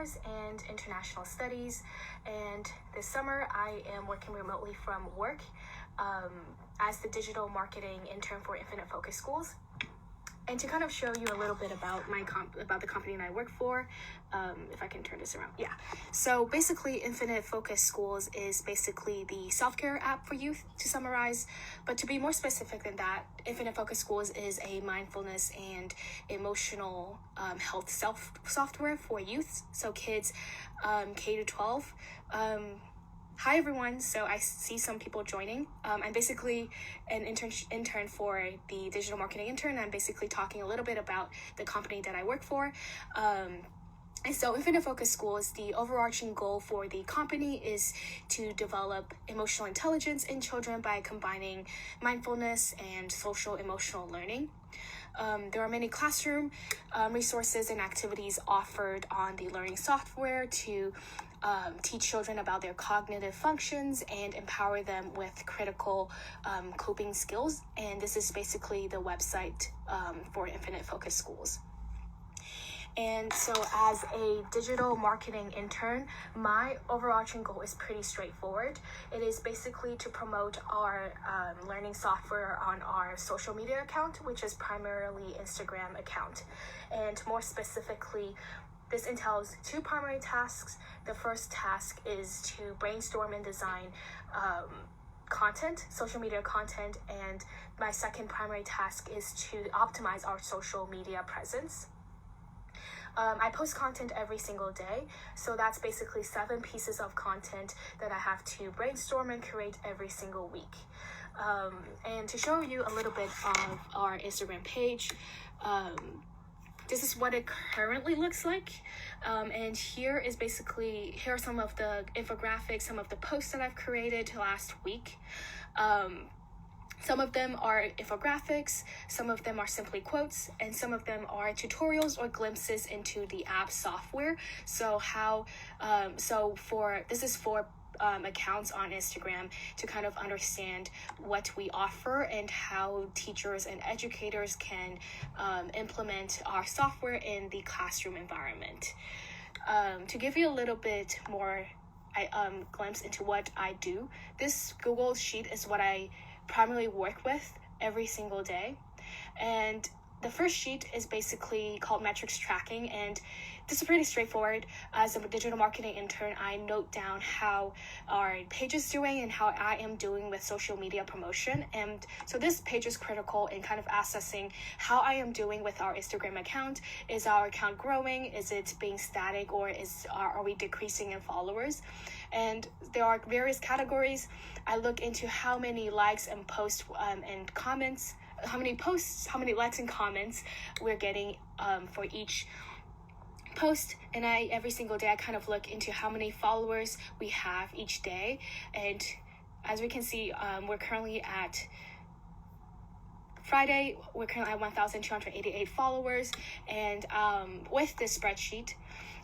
Affairs and International Studies, and this summer I am working remotely from work as the digital marketing intern for Infinite Focus Schools. And to kind of show you a little bit about about the company that I work for, if I can turn this around. Yeah. So basically, Infinite Focus Schools is basically the self-care app for youth, to summarize. But to be more specific than that, Infinite Focus Schools is a mindfulness and emotional health software for youth. So kids K to 12. Hi everyone, so I see some people joining. I'm basically an intern for the digital marketing intern. I'm basically talking a little bit about the company that I work for. And so Infinite Focus Schools, the overarching goal for the company is to develop emotional intelligence in children by combining mindfulness and social emotional learning. There are many classroom resources and activities offered on the learning software to teach children about their cognitive functions and empower them with critical coping skills. And this is basically the website for Infinite Focus Schools. And so as a digital marketing intern, my overarching goal is pretty straightforward. It is basically to promote our learning software on our social media account, which is primarily Instagram account. And more specifically, this entails two primary tasks. The first task is to brainstorm and design content, social media content, and my second primary task is to optimize our social media presence. I post content every single day, so that's basically 7 pieces of content that I have to brainstorm and create every single week. And to show you a little bit of our Instagram page, this is what it currently looks like. And here are some of the infographics, some of the posts that I've created last week. Some of them are infographics, some of them are simply quotes, and some of them are tutorials or glimpses into the app software. So this is for accounts on Instagram to kind of understand what we offer and how teachers and educators can implement our software in the classroom environment. To give you a little bit more glimpse into what I do, this Google Sheet is what I primarily work with every single day. And the first sheet is basically called metrics tracking, and this is pretty straightforward. As a digital marketing intern, I note down how our page is doing and how I am doing with social media promotion. And so this page is critical in kind of assessing how I am doing with our Instagram account. Is our account growing? Is it being static, or are we decreasing in followers? And there are various categories. I look into how many likes and posts and comments, how many likes and comments we're getting for each post. And every single day I kind of look into how many followers we have each day. And as we can see, we're currently at Friday, we're currently at 1,288 followers. And with this spreadsheet,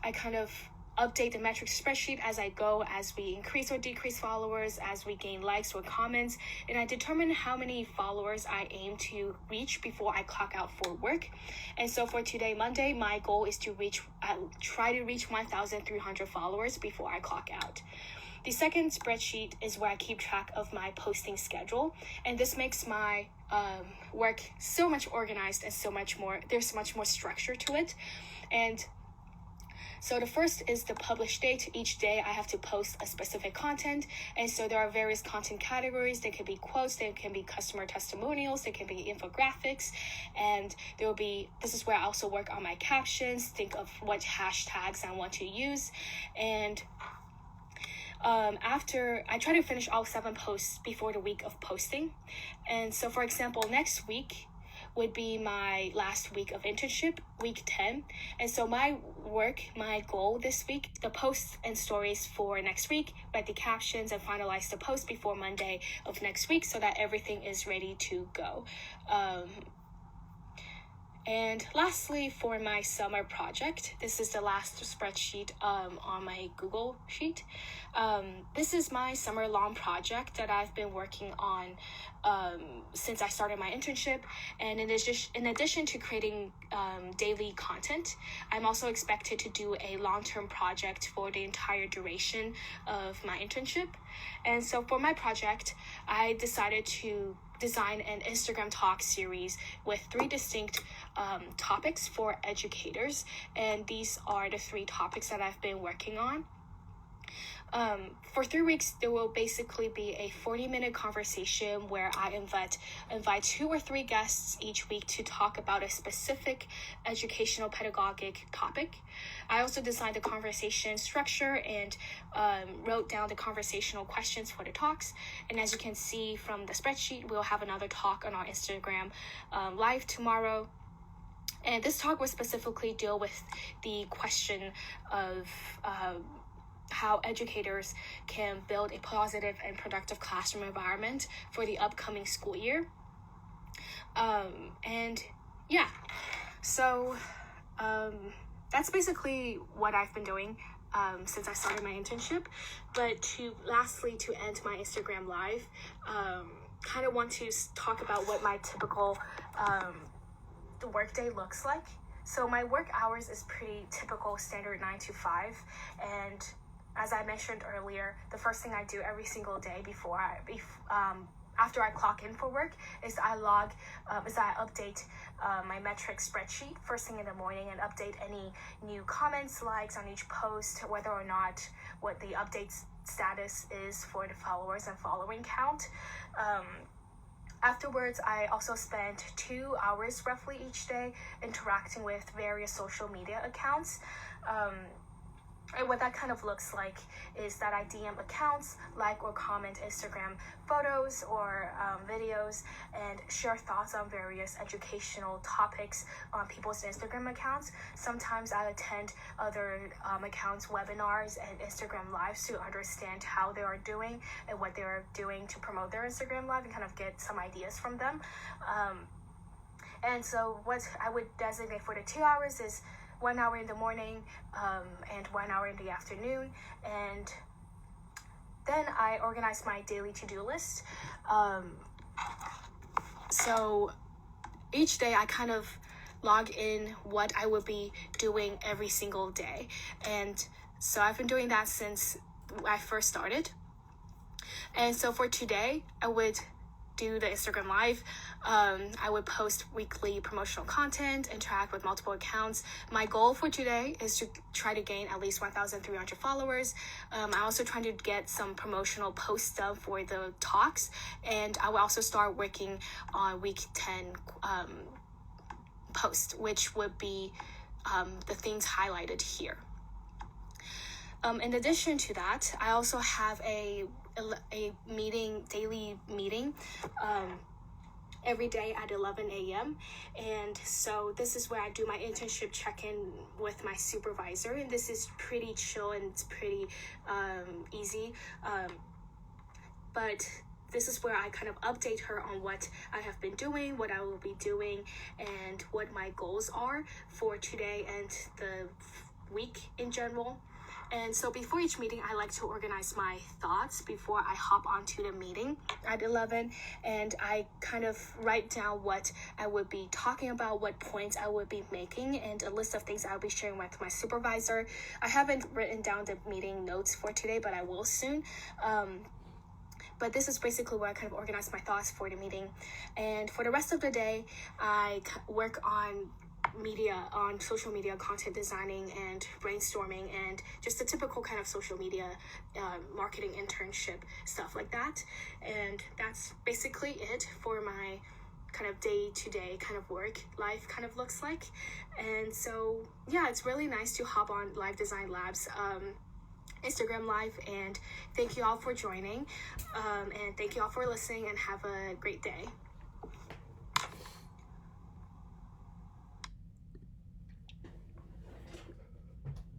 I kind of update the metrics spreadsheet as I go, as we increase or decrease followers, as we gain likes or comments, and I determine how many followers I aim to reach before I clock out for work. And so for today, Monday, my goal is to try to reach 1,300 followers before I clock out. The second spreadsheet is where I keep track of my posting schedule, and this makes my work so much organized and there's so much more structure to it. And so the first is the publish date. Each day I have to post a specific content, and so there are various content categories. They can be quotes, they can be customer testimonials, they can be infographics, and this is where I also work on my captions, think of what hashtags I want to use. And after I try to finish all 7 posts before the week of posting. And so for example, next week would be my last week of internship, week 10. And so my goal this week, the posts and stories for next week, write the captions and finalize the post before Monday of next week so that everything is ready to go. And lastly, for my summer project, this is the last spreadsheet on my Google Sheet. This is my summer-long project that I've been working on since I started my internship. And in addition to creating daily content, I'm also expected to do a long-term project for the entire duration of my internship. And so for my project, I decided to design an Instagram talk series with 3 distinct topics for educators, and these are the 3 topics that I've been working on. For 3 weeks, there will basically be a 40-minute conversation where I invite 2 or 3 guests each week to talk about a specific educational pedagogic topic. I also designed the conversation structure and wrote down the conversational questions for the talks. And as you can see from the spreadsheet, we'll have another talk on our Instagram live tomorrow. And this talk will specifically deal with the question of how educators can build a positive and productive classroom environment for the upcoming school year. So that's basically what I've been doing since I started my internship. But to end my Instagram live, kind of want to talk about what my typical the workday looks like. So my work hours is pretty typical, standard 9 to 5, and as I mentioned earlier, the first thing I do every single day after I clock in for work is I update my metrics spreadsheet first thing in the morning and update any new comments, likes on each post, whether or not what the update status is for the followers and following count. Afterwards, I also spend 2 hours roughly each day interacting with various social media accounts. And what that kind of looks like is that I DM accounts, like or comment Instagram photos or videos, and share thoughts on various educational topics on people's Instagram accounts. Sometimes I attend other accounts' webinars and Instagram lives to understand how they are doing and what they are doing to promote their Instagram live and kind of get some ideas from them. And so what I would designate for the 2 hours is 1 hour in the morning and 1 hour in the afternoon, and then I organize my daily to-do list. So each day I kind of log in what I will be doing every single day, and so I've been doing that since I first started. And so for today, I would do the Instagram live. I would post weekly promotional content, interact with multiple accounts. My goal for today is to try to gain at least 1,300 followers. I also trying to get some promotional posts done for the talks, and I will also start working on week 10 post, which would be the things highlighted here. In addition to that, I also have a daily meeting every day at 11 a.m. And so this is where I do my internship check-in with my supervisor, and this is pretty chill and it's pretty easy. But this is where I kind of update her on what I have been doing, what I will be doing, and what my goals are for today and the week in general. And so before each meeting, I like to organize my thoughts before I hop onto the meeting at 11. And I kind of write down what I would be talking about, what points I would be making, and a list of things I'll be sharing with my supervisor. I haven't written down the meeting notes for today, but I will soon. But this is basically where I kind of organize my thoughts for the meeting. And for the rest of the day, I work on social media content designing and brainstorming and just the typical kind of social media marketing internship stuff like that. And that's basically it for my kind of day-to-day kind of work life kind of looks like. And so yeah, it's really nice to hop on Live Design Labs Instagram live, and thank you all for joining, and thank you all for listening, and have a great day.